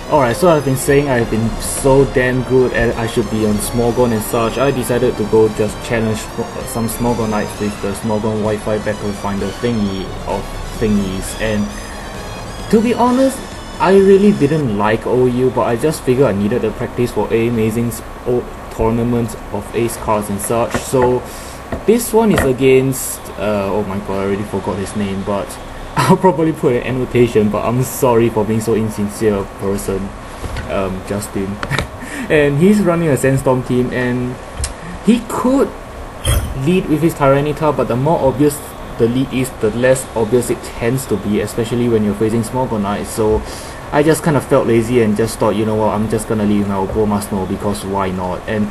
Alright, so I've been saying I've been so damn good and I should be on Smogon and such. I decided to go just challenge some Smogonites with the Smogon Wifi Battle Finder thingy of thingies, and to be honest, I really didn't like OU, but I just figured I needed the practice for amazing tournaments of ace cards and such. So this one is against oh my god, I already forgot his name, but I'll probably put an annotation, but I'm sorry for being so insincere person, Justin. And he's running a Sandstorm team, and he could lead with his Tyranitar, but the more obvious the lead is, the less obvious it tends to be, especially when you're facing Smogonites. So I just kind of felt lazy and just thought, you know what, I'm just gonna leave my Oboma Snow because why not? And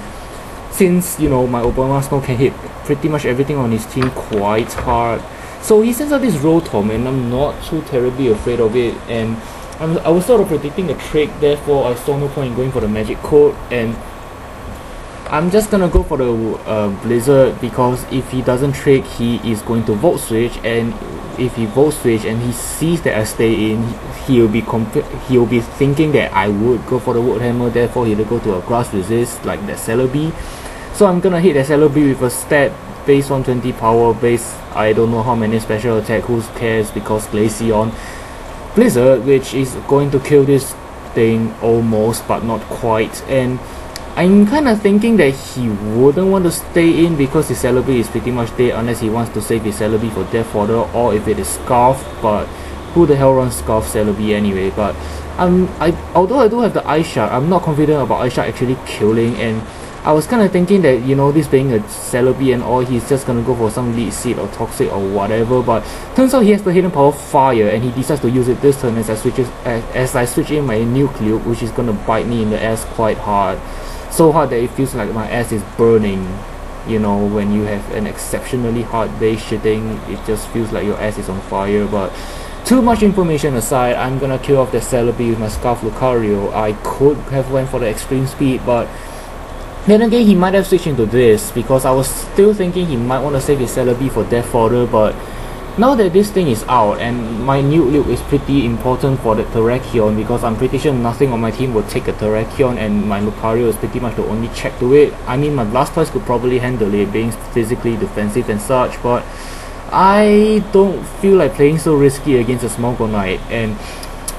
since, you know, my Oboma Snow can hit pretty much everything on his team quite hard, so he sends out this Rotom, and I'm not too terribly afraid of it, and I was sort of predicting the trick, therefore I saw no point in going for the Magic Code, and I'm just gonna go for the Blizzard, because if he doesn't trick, he is going to Volt Switch, and if he Volt Switch and he sees that I stay in, he'll be thinking that I would go for the Wood Hammer, therefore he'll go to a Grass Resist like that Celebi. So I'm gonna hit that Celebi with a stat based on 20 power, base I don't know how many special attack, who cares, because Glaceon Blizzard, which is going to kill this thing almost but not quite. And I'm kind of thinking that he wouldn't want to stay in because his Celebi is pretty much dead unless he wants to save his Celebi for Death Fodder, or if it is Scarf, but who the hell runs Scarf Celebi anyway? But although I do have the Ice Shard, I'm not confident about Ice Shard actually killing, and I was kind of thinking that, you know, this being a Celebi and all, he's just gonna go for some Lead Seed or Toxic or whatever, but turns out he has the hidden power Fire, and he decides to use it this turn as I switch in my Nucleus, which is gonna bite me in the ass quite hard. So hard that it feels like my ass is burning. You know, when you have an exceptionally hard base shitting, it just feels like your ass is on fire. But too much information aside, I'm gonna kill off the Celebi with my Scarf Lucario. I could have went for the extreme speed, but then again, he might have switched into this, because I was still thinking he might want to save his Celebi for Death Fodder, but now that this thing is out, and my Nucleus is pretty important for the Terrakion, because I'm pretty sure nothing on my team will take a Terrakion, and my Lucario is pretty much the only check to it. I mean, my Blastoise could probably handle it, being physically defensive and such, but I don't feel like playing so risky against a Smogonite. And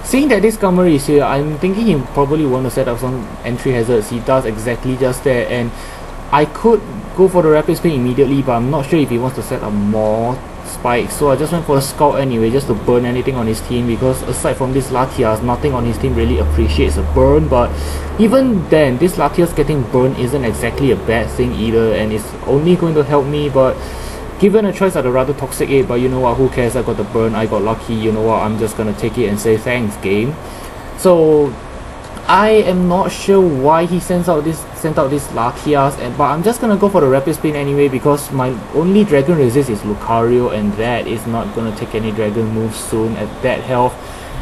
seeing that this Skarmory is here, I'm thinking he probably want to set up some entry hazards. He does exactly just that, and I could go for the Rapid Spin immediately, but I'm not sure if he wants to set up more spikes, so I just went for a Scout anyway, just to burn anything on his team, because aside from this Latias, nothing on his team really appreciates a burn. But even then, this Latias getting burned isn't exactly a bad thing either, and it's only going to help me. But given a choice, I'd rather Toxic 8, but you know what, who cares, I got the burn, I got lucky, you know what, I'm just gonna take it and say thanks, game. So I am not sure why he sent out this Latias, but I'm just gonna go for the Rapid Spin anyway, because my only Dragon Resist is Lucario, and that is not gonna take any Dragon moves soon at that health.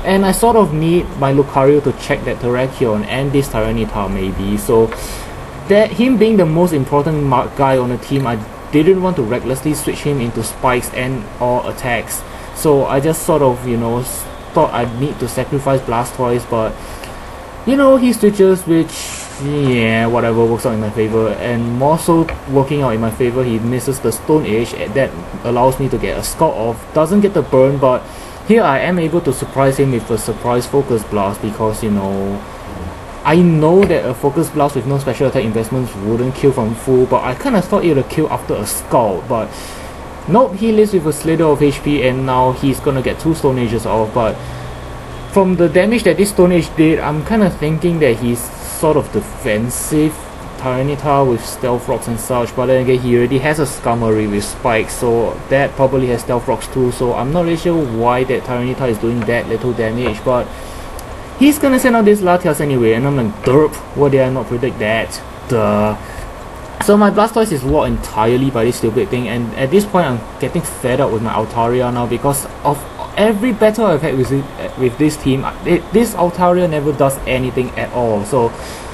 And I sort of need my Lucario to check that Terrakion and this Tyranitar maybe, so that him being the most important guy on the team, I didn't want to recklessly switch him into spikes and or attacks. So I just sort of, you know, thought I'd need to sacrifice Blastoise, but you know, he switches, which, yeah, whatever, works out in my favor. And more so working out in my favor, he misses the Stone Age, that allows me to get a Scout off. Doesn't get the burn, but here I am able to surprise him with a surprise Focus Blast, because, you know, I know that a Focus Blast with no special attack investments wouldn't kill from full, but I kinda thought it would kill after a Scout. But nope, he lives with a Slither of HP, and now he's gonna get 2 Stone Ages off. But from the damage that this Stone Age did, I'm kind of thinking that he's sort of defensive Tyranitar with Stealth Rocks and such, but then again, he already has a Skarmory with Spikes, so that probably has Stealth Rocks too, so I'm not really sure why that Tyranitar is doing that little damage, but he's gonna send out this Latias anyway, and I'm like, derp, why did I not predict that? Duh. So my Blastoise is walled entirely by this stupid thing, and at this point I'm getting fed up with my Altaria now, because of every battle I've had with this team, this Altaria never does anything at all. So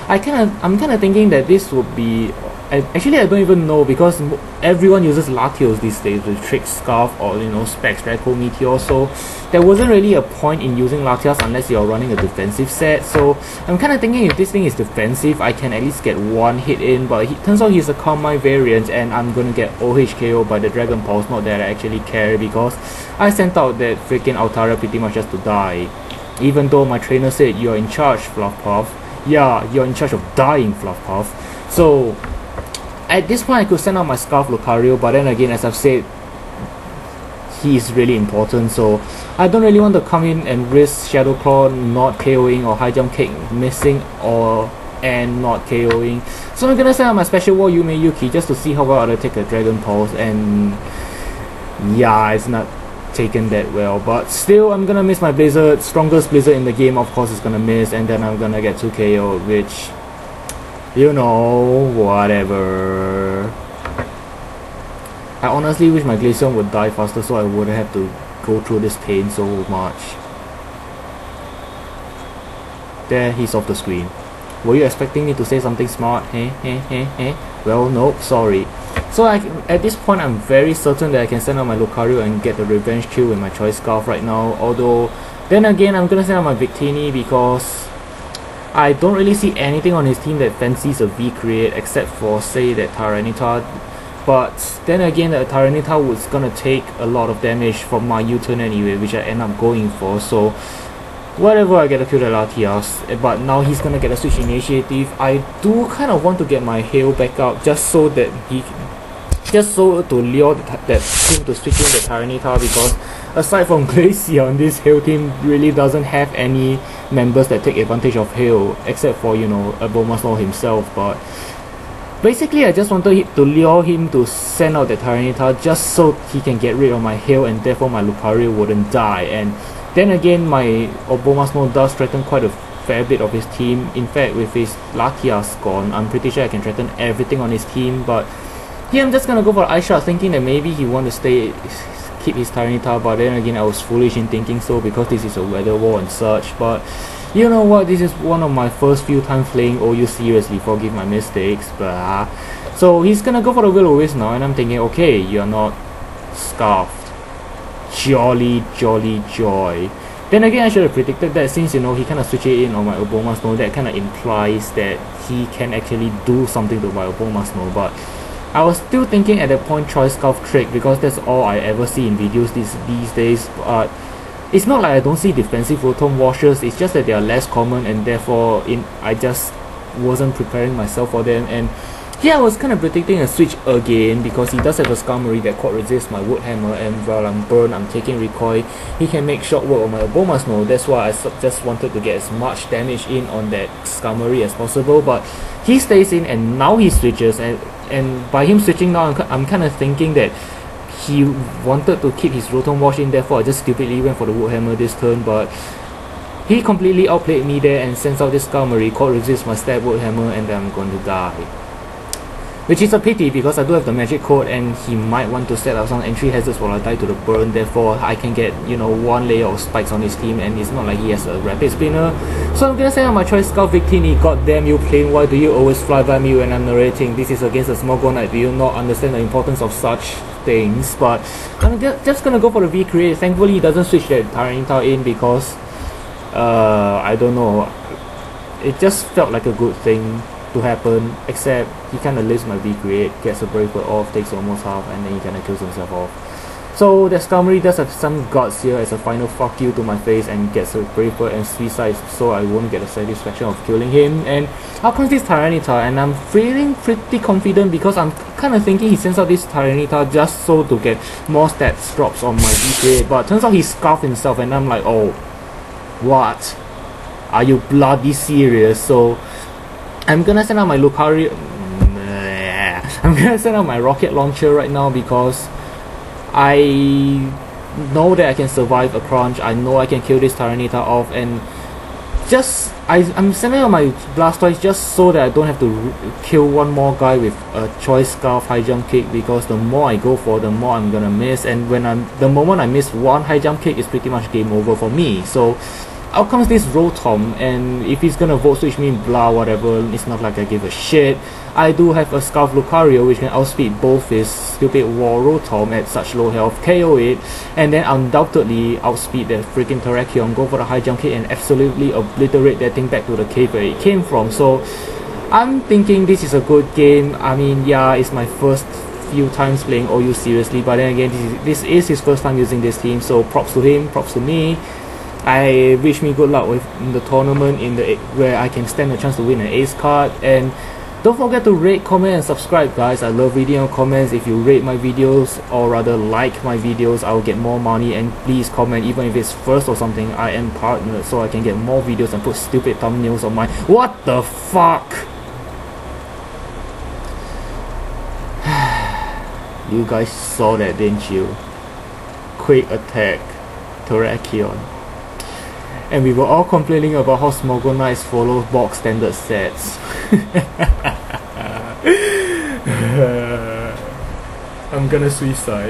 I'm kind of thinking that this would be actually I don't even know, because everyone uses Latios these days with Trick Scarf or Specs, Draco Meteor, so there wasn't really a point in using Latias unless you're running a defensive set. So I'm kind of thinking if this thing is defensive, I can at least get one hit in, but it turns out he's a Calm Mind variant and I'm gonna get OHKO by the Dragon Pulse. Not that I actually care, because I sent out that freaking Altaria pretty much just to die. Even though my trainer said, you're in charge, Fluffpuff. Yeah, you're in charge of dying, Fluffpuff. So at this point I could send out my Scarf Lucario, but then again, as I've said, he's really important, so I don't really want to come in and risk Shadow Claw not KOing or High Jump Kick missing and not KOing. So I'm gonna send out my Special War Yume Yuki just to see how well I take a Dragon Pulse, and yeah, it's not taken that well, but still I'm gonna miss my Blizzard. Strongest Blizzard in the game of course is gonna miss, and then I'm gonna get 2 KO, which, you know, whatever. I honestly wish my Glaceon would die faster so I wouldn't have to go through this pain so much. There, he's off the screen. Were you expecting me to say something smart? Well, nope, sorry. So at this point I'm very certain that I can send out my Lucario and get the revenge kill with my Choice Scarf right now. Although, then again, I'm gonna send out my Victini because I don't really see anything on his team that fancies a V-Create except for, say, that Tyranitar. But then again, the Tyranitar was gonna take a lot of damage from my U-turn anyway, which I end up going for. So whatever, I get to kill the Latias, but now he's gonna get a switch initiative. I do kind of want to get my Hail back up just so that to lure that team to switch in the Tyranitar, because aside from Glaceon, this Hail team really doesn't have any members that take advantage of Hail, except for, you know, Bulbasaur himself. But basically I just wanted to lure him to send out the Tyranitar just so he can get rid of my Hail and therefore my Lucario wouldn't die. And then again, my Bulbasaur does threaten quite a fair bit of his team. In fact, with his Latias gone, I'm pretty sure I can threaten everything on his team. But here I'm just gonna go for Ice Shot, thinking that maybe he want to keep his Tyranitar, but then again I was foolish in thinking so because this is a weather war and such. But you know what, this is one of my first few times playing OU seriously, forgive my mistakes, but so he's gonna go for the Will-O-Wisp now, and I'm thinking, okay, you're not Scarfed. Jolly joy. Then again, I should have predicted that, since, you know, he kind of switched it in on my Bulbasaur. That kind of implies that he can actually do something to my Bulbasaur, but I was still thinking at that point Choice Scarf trick, because that's all I ever see in videos these days. But it's not like I don't see defensive Rotom Washers, it's just that they are less common, and therefore I just wasn't preparing myself for them. And here I was kind of predicting a switch again, because he does have a Skarmory that quad resists my Wood Hammer, and while I'm burned, I'm taking recoil, he can make short work on my Bulbasaur. That's why I just wanted to get as much damage in on that Skarmory as possible. But he stays in, and now he switches, and by him switching now, I'm kind of thinking that he wanted to keep his Rotom Wash in, therefore I just stupidly went for the Wood Hammer this turn. But he completely outplayed me there and sends out this Skarmory, quad resists my stab Wood Hammer, and then I'm going to die. Which is a pity, because I do have the magic code and he might want to set up some entry hazards while I die to the burn. Therefore I can get, you know, one layer of spikes on his team, and it's not like he has a rapid spinner. So I'm gonna send out my Choice Scarf Victini. God damn you plane, why do you always fly by me when I'm narrating? This is against the Smogon. Do you not understand the importance of such things? But I'm just gonna go for the V-Create. Thankfully he doesn't switch that Tyranitar in, because I don't know, it just felt like a good thing to happen, except he kind of lives my V-Create, gets a Brave Bird off, takes almost half, and then he kind of kills himself off. So the Skarmory does have some guts here as a final fuck you to my face, and gets a Brave Bird and suicides, so I won't get the satisfaction of killing him. And out comes this Tyranitar, and I'm feeling pretty confident, because I'm kind of thinking he sends out this Tyranitar just so to get more stats drops on my V-Create, but turns out he scarfed himself, and I'm like, oh, what? Are you bloody serious? So I'm gonna send out my Lucario. I'm gonna send out my rocket launcher right now, because I know that I can survive a crunch. I know I can kill this Tyranitar off, and just I'm sending out my Blastoise just so that I don't have to kill one more guy with a Choice Scarf High Jump Kick, because the more I go for, the more I'm gonna miss, and the moment I miss one High Jump Kick, is pretty much game over for me. So out comes this Rotom, and if he's gonna vote switch me, blah whatever, it's not like I give a shit. I do have a Scarf Lucario which can outspeed both his stupid War Rotom at such low health, KO it, and then undoubtedly outspeed that freaking Terrakion, go for the high jump hit and absolutely obliterate that thing back to the cave where it came from. So I'm thinking this is a good game. I mean, yeah, it's my first few times playing OU seriously, but then again, this is his first time using this team, so props to him, props to me. I wish me good luck with the tournament where I can stand a chance to win an ace card. And don't forget to rate, comment and subscribe, guys. I love reading your comments. If you rate my videos, or rather like my videos, I'll get more money. And please comment, even if it's first or something, I am partnered so I can get more videos and put stupid thumbnails on my... What the fuck? You guys saw that, didn't you? Quick attack, Terrakion. And we were all complaining about how Smogon Knights follow box standard sets. I'm gonna suicide.